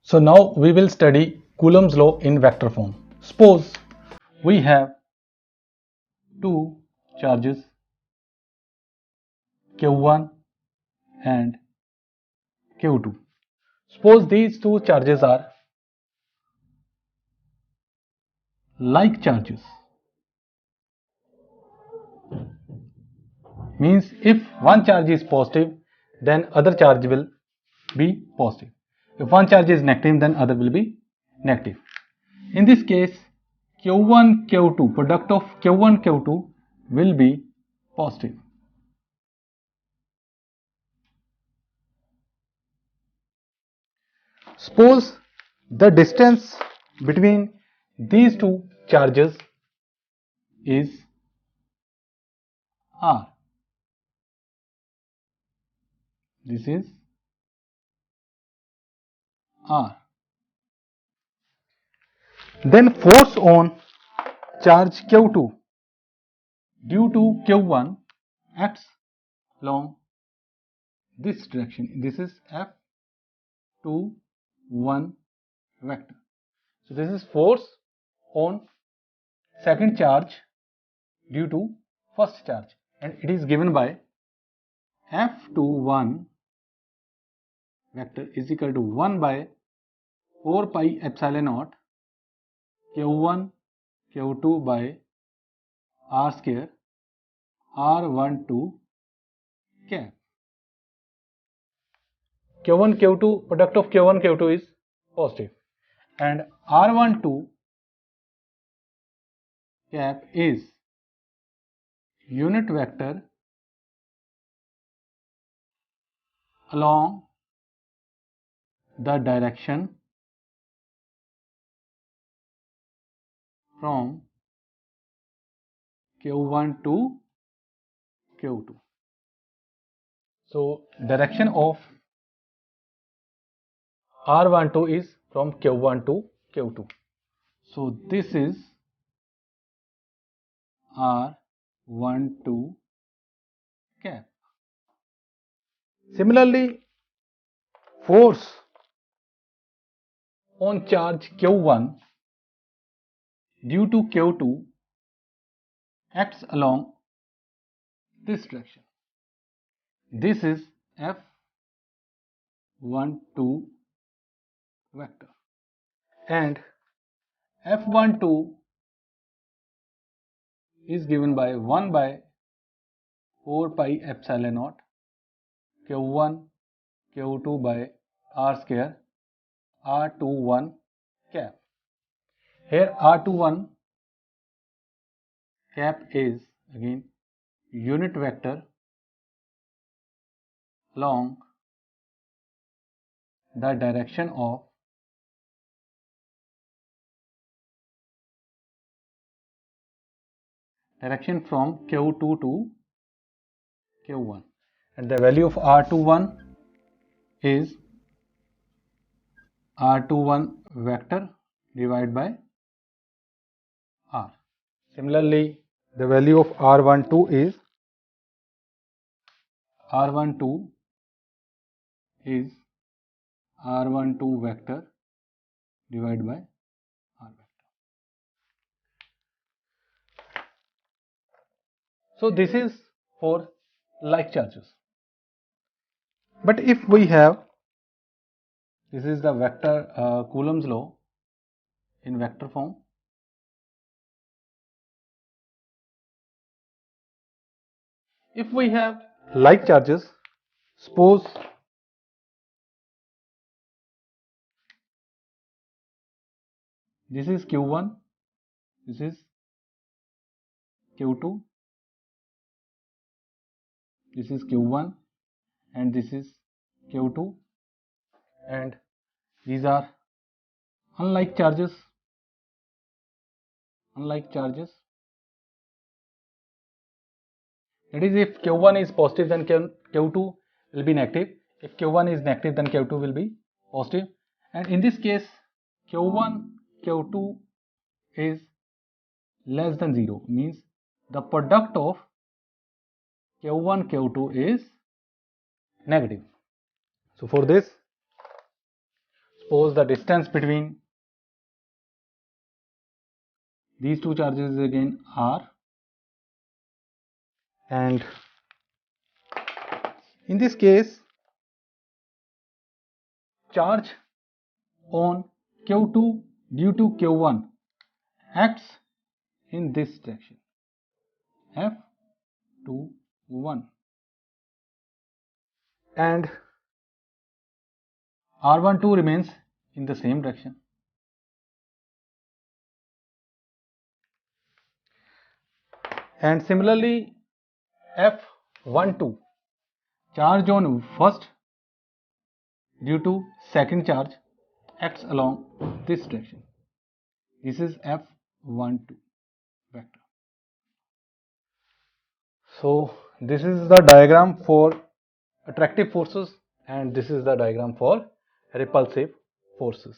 So now we will study Coulomb's law in vector form. Suppose we have two charges Q1 and Q2. Suppose these two charges are like charges. Means if one charge is positive, then other charge will be positive. If one charge is negative, then other will be negative. In this case, Q1, Q2, product of Q1, Q2 will be positive. Suppose the distance between these two charges is R. This is R. Then force on charge Q2 due to Q1 acts along this direction. This is F21 vector. So this is force on second charge due to first charge, and it is given by F21 vector is equal to 1 by 4 pi epsilon naught Q1 Q2 by R square R12 cap. Q1 Q2 product of Q1 Q2 is positive, and R12 cap is unit vector along the direction from Q1 to Q2. So direction of R12 is from Q1 to Q2. So this is R12 cap. Similarly, force on charge Q1 due to Q2 acts along this direction. This is F12 vector, and F12 is given by 1 by 4 pi epsilon naught Q1 Q2 by R square R21 cap. Here R21 cap is again unit vector along the direction of from Q2 to Q1, and the value of R21 is R21 vector divided by R. Similarly, the value of R12 is R12 vector divided by R vector. So this is for like charges. But if we have, this is the vector Coulomb's law in vector form. If we have like charges, suppose this is Q1, this is Q2, this is Q1, and this is Q2, and these are unlike charges. That is, if Q1 is positive, then Q2 will be negative. If Q1 is negative, then Q2 will be positive. And in this case, Q1 Q2 is less than 0, means the product of Q1 Q2 is negative. So for this, suppose the distance between these two charges is again r, and in this case charge on q2 due to q1 acts in this direction, f21, and r12 remains in the same direction. And similarly f12 charge on first due to second charge acts along this direction. This is f12 vector. So this is the diagram for attractive forces and this is the diagram for repulsive forces.